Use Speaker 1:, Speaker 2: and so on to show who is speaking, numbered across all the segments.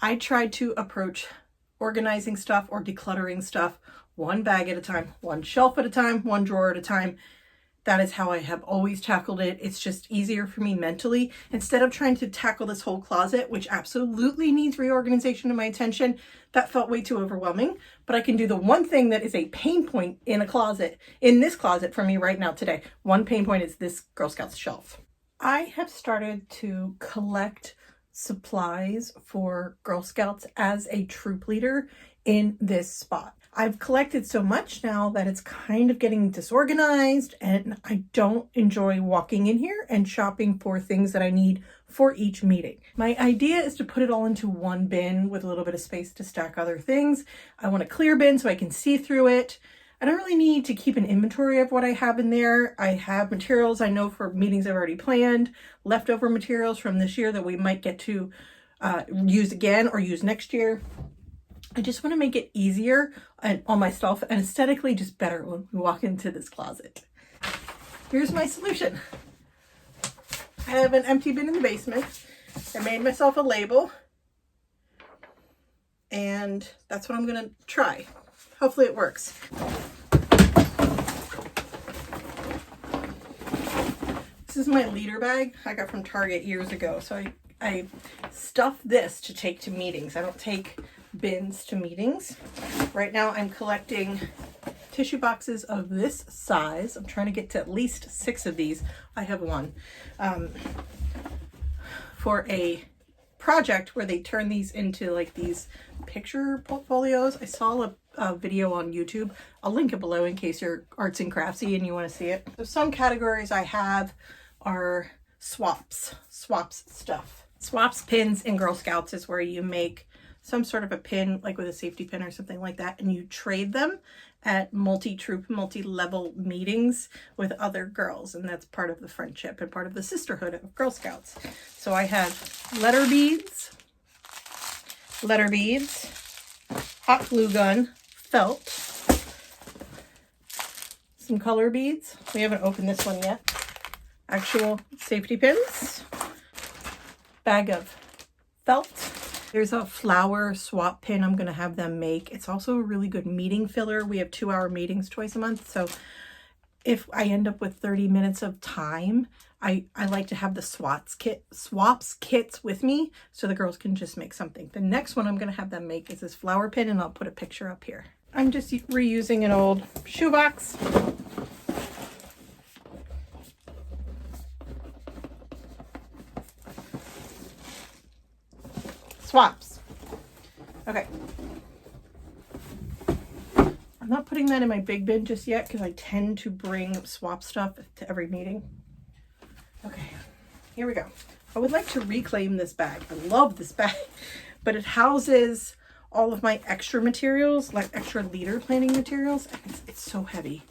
Speaker 1: I tried to approach organizing stuff or decluttering stuff one bag at a time, one shelf at a time, one drawer at a time. That is how I have always tackled it. It's just easier for me mentally. Instead of trying to tackle this whole closet, which absolutely needs reorganization and my attention, that felt way too overwhelming. But I can do the one thing that is a pain point in a closet, in this closet for me right now today. One pain point is this Girl Scouts shelf. I have started to collect supplies for Girl Scouts as a troop leader in this spot. I've collected so much now that it's kind of getting disorganized, and I don't enjoy walking in here and shopping for things that I need for each meeting. My idea is to put it all into one bin with a little bit of space to stack other things. I want a clear bin so I can see through it. I don't really need to keep an inventory of what I have in there. I have materials I know for meetings I've already planned, leftover materials from this year that we might get to use again or use next year. I just want to make it easier on myself and aesthetically just better when we walk into this closet. Here's my solution. I have an empty bin in the basement. I made myself a label, and that's what I'm going to try. Hopefully it works. This is my leader bag I got from Target years ago. So I stuff this to take to meetings. I don't take bins to meetings. Right now I'm collecting tissue boxes of this size. I'm trying to get to at least 6 of these. I have one. For a project where they turn these into like these picture portfolios. I saw a video on YouTube. I'll link it below in case you're arts and craftsy and you want to see it. So some categories I have are swaps stuff. Swaps pins in Girl Scouts is where you make some sort of a pin, like with a safety pin or something like that, and you trade them at multi-troop, multi-level meetings with other girls, and that's part of the friendship and part of the sisterhood of Girl Scouts. So I have letter beads, hot glue gun, felt, some color beads. We haven't opened this one yet. Actual safety pins, bag of felt. There's a flower swap pin I'm going to have them make. It's also a really good meeting filler. We have 2-hour meetings twice a month. So if I end up with 30 minutes of time, I like to have the swaps kits with me so the girls can just make something. The next one I'm going to have them make is this flower pin, and I'll put a picture up here. I'm just reusing an old shoebox. Swaps. Okay. I'm not putting that in my big bin just yet because I tend to bring swap stuff to every meeting. Okay, here we go. I would like to reclaim this bag. I love this bag, but it houses all of my extra materials, like extra leader planning materials. It's so heavy.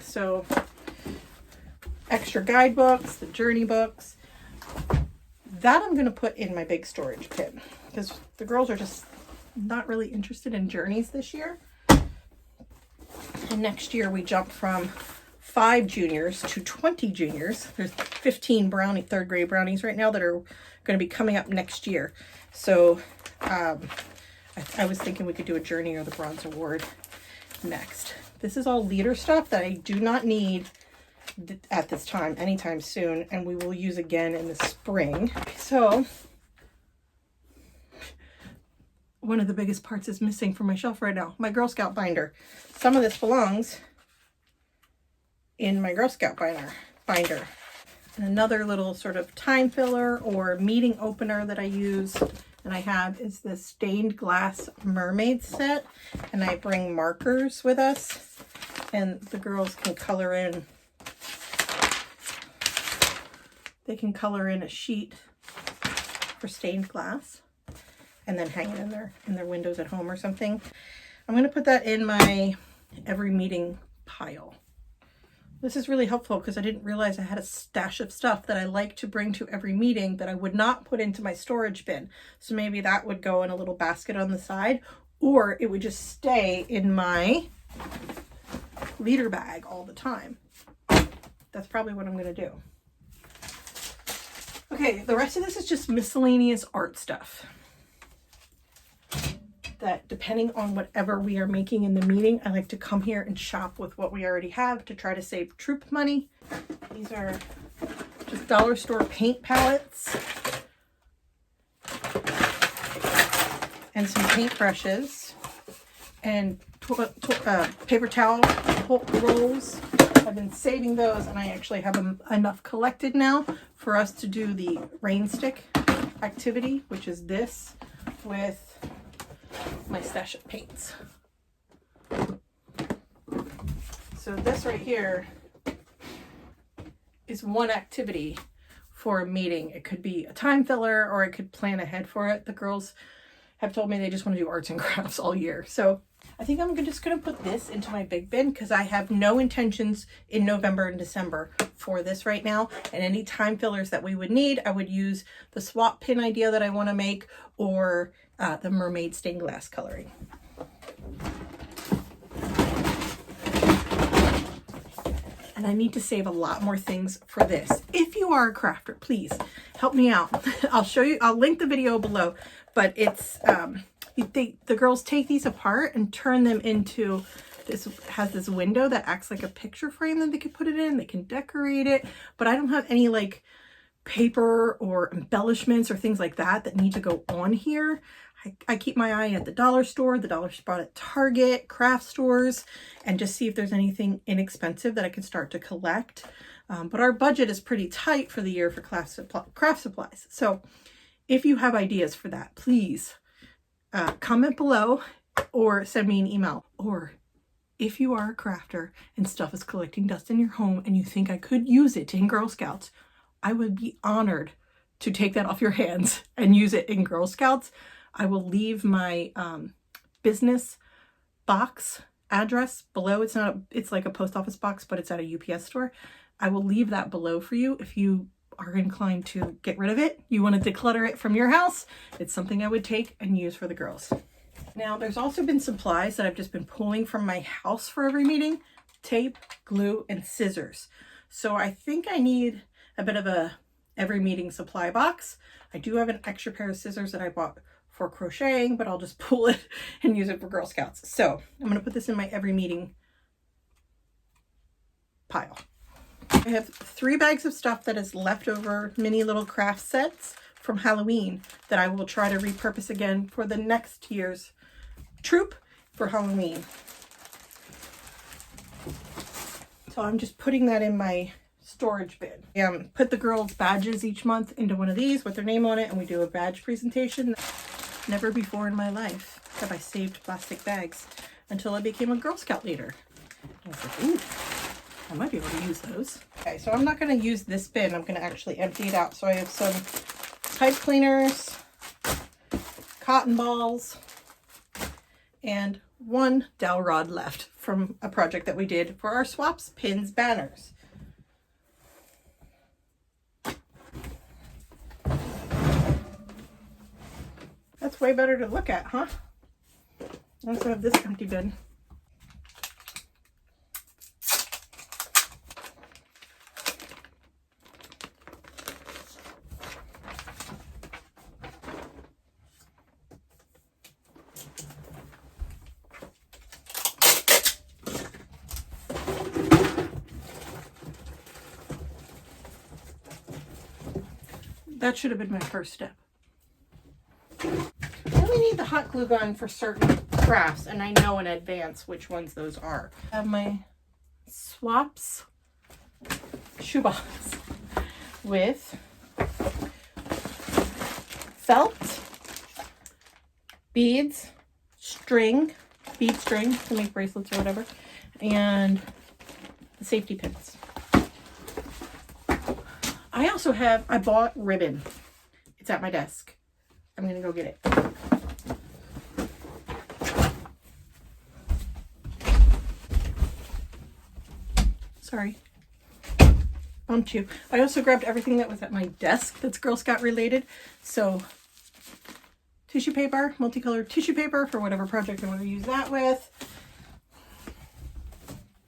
Speaker 1: So extra guidebooks, the journey books. That I'm going to put in my big storage bin because the girls are just not really interested in journeys this year. And next year we jump from 5 juniors to 20 juniors. There's 15 third grade brownies right now that are going to be coming up next year. So I was thinking we could do a journey or the bronze award next. This is all leader stuff that I do not need at this time anytime soon, and we will use again in the spring. So one of the biggest parts is missing from my shelf right now, my Girl Scout binder. Some of this belongs in my Girl Scout binder. And another little sort of time filler or meeting opener that I use and I have is this stained glass mermaid set, and I bring markers with us and the girls can color in. They can color in a sheet for stained glass and then hang it in their windows at home or something. I'm going to put that in my every meeting pile. This is really helpful because I didn't realize I had a stash of stuff that I like to bring to every meeting that I would not put into my storage bin. So maybe that would go in a little basket on the side, or it would just stay in my leader bag all the time. That's probably what I'm going to do. Okay, the rest of this is just miscellaneous art stuff. that depending on whatever we are making in the meeting, I like to come here and shop with what we already have to try to save troop money. These are just dollar store paint palettes and some paint brushes and paper towel rolls. I've been saving those, and I actually have enough collected now for us to do the rain stick activity, which is this with my stash of paints. So this right here is one activity for a meeting. It could be a time filler, or I could plan ahead for it. The girls have told me they just want to do arts and crafts all year. So I think I'm just going to put this into my big bin because I have no intentions in November and December for this right now. And any time fillers that we would need, I would use the swap pin idea that I want to make, or the mermaid stained glass coloring. And I need to save a lot more things for this. If you are a crafter, please help me out. I'll show you, I'll link the video below, but it's, the girls take these apart and turn them into, this has this window that acts like a picture frame that they can put it in. They can decorate it, but I don't have any like paper or embellishments or things like that that need to go on here. I keep my eye at the dollar store, the dollar spot at Target, craft stores, and just see if there's anything inexpensive that I can start to collect. But our budget is pretty tight for the year for craft supplies. So if you have ideas for that, please comment below or send me an email. Or if you are a crafter and stuff is collecting dust in your home and you think I could use it in Girl Scouts, I would be honored to take that off your hands and use it in Girl Scouts. I will leave my business box address below. It's like a post office box, but it's at a UPS store. I will leave that below for you if you are inclined to get rid of it. You want to declutter it from your house. It's something I would take and use for the girls. Now, there's also been supplies that I've just been pulling from my house for every meeting: tape, glue, and scissors. So I think I need a bit of a every meeting supply box. I do have an extra pair of scissors that I bought for crocheting, but I'll just pull it and use it for Girl Scouts. So I'm going to put this in my every meeting pile. I have 3 bags of stuff that is leftover mini little craft sets from Halloween that I will try to repurpose again for the next year's troop for Halloween. So I'm just putting that in my storage bin. Put the girls' badges each month into one of these with their name on it, and we do a badge presentation. Never before in my life have I saved plastic bags until I became a Girl Scout leader. I was like, ooh, I might be able to use those. Okay, so I'm not going to use this bin. I'm going to actually empty it out. So I have some pipe cleaners, cotton balls, and 1 dowel rod left from a project that we did for our swaps, pins, banners. That's way better to look at, huh? I also have this empty bin. That should have been my first step. I only need the hot glue gun for certain crafts, and I know in advance which ones those are. I have my swaps shoebox with felt, beads, bead string to make bracelets or whatever, and the safety pins. I bought ribbon. It's at my desk. I'm going to go get it. Sorry. Bumped you. I also grabbed everything that was at my desk that's Girl Scout related. So tissue paper, multicolored tissue paper for whatever project I want to use that with.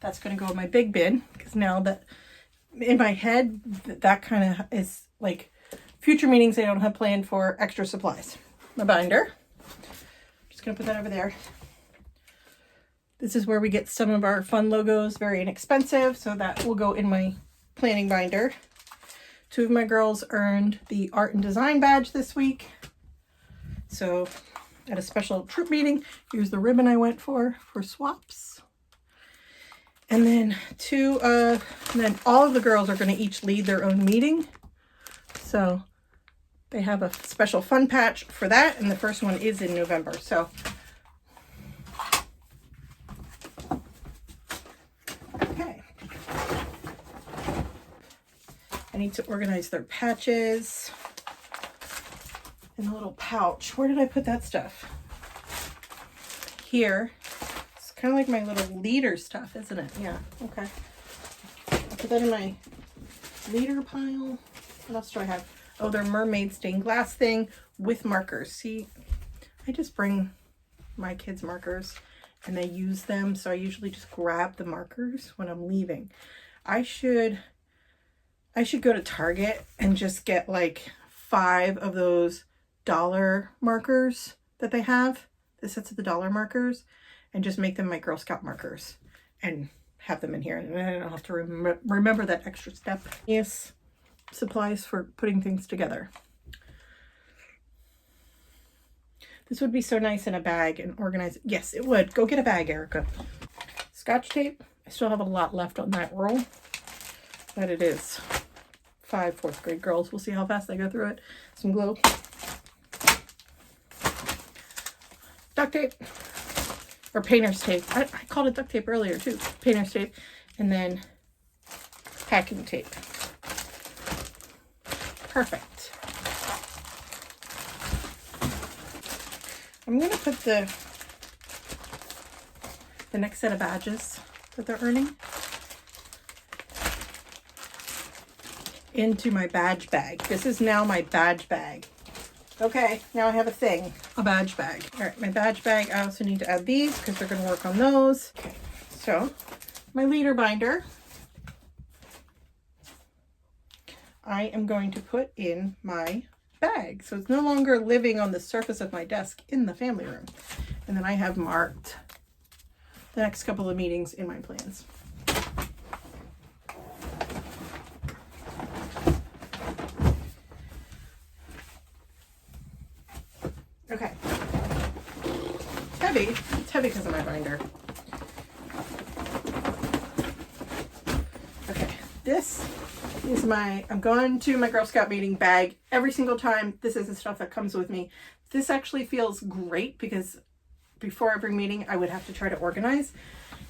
Speaker 1: That's going to go in my big bin because now that in my head, that kind of is like future meetings I don't have planned for extra supplies. My binder. Just gonna put that over there. This is where we get some of our fun logos, very inexpensive, so that will go in my planning binder. 2 of my girls earned the art and design badge this week. So at a special troop meeting, here's the ribbon I went for swaps. And then and then all of the girls are going to each lead their own meeting. So they have a special fun patch for that, and the first one is in November. So okay. I need to organize their patches in a little pouch. Where did I put that stuff? Here. It's kind of like my little leader stuff, isn't it? Yeah, okay. I'll put that in my leader pile. What else do I have? Oh, their mermaid stained glass thing with markers. See, I just bring my kids' markers and they use them. So I usually just grab the markers when I'm leaving. I should go to Target and just get like 5 of those dollar markers that they have, the sets of the dollar markers, and just make them my Girl Scout markers and have them in here. And then I don't have to remember that extra step. Yes, supplies for putting things together. This would be so nice in a bag and organized. Yes, it would. Go get a bag, Erica. Scotch tape. I still have a lot left on that roll, but it is 5 4th grade girls. We'll see how fast I go through it. Some glue. Duct tape. Or painter's tape. I called it duct tape earlier too. Painter's tape. And then packing tape. Perfect. I'm going to put the next set of badges that they're earning into my badge bag. This is now my badge bag. Okay, now I have a badge bag. All right, my badge bag, I also need to add these because they're going to work on those. Okay, so my leader binder, I am going to put in my bag. So it's no longer living on the surface of my desk in the family room. And then I have marked the next couple of meetings in my plans. Okay. It's heavy. It's heavy because of my binder. Okay. This is I'm going to my Girl Scout meeting bag every single time. This is the stuff that comes with me. This actually feels great because before every meeting, I would have to try to organize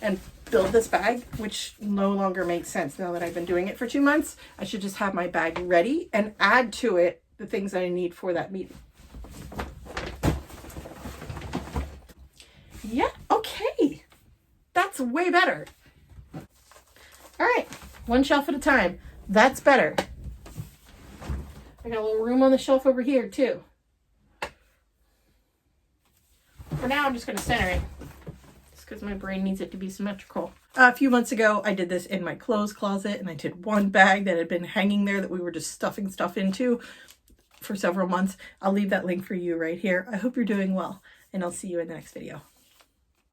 Speaker 1: and build this bag, which no longer makes sense now that I've been doing it for 2 months. I should just have my bag ready and add to it the things that I need for that meeting. Yeah, okay. That's way better. All right, 1 shelf at a time. That's better. I got a little room on the shelf over here too. For now, I'm just going to center it. Just because my brain needs it to be symmetrical. A few months ago, I did this in my clothes closet, and I did one bag that had been hanging there that we were just stuffing stuff into for several months. I'll leave that link for you right here. I hope you're doing well, and I'll see you in the next video.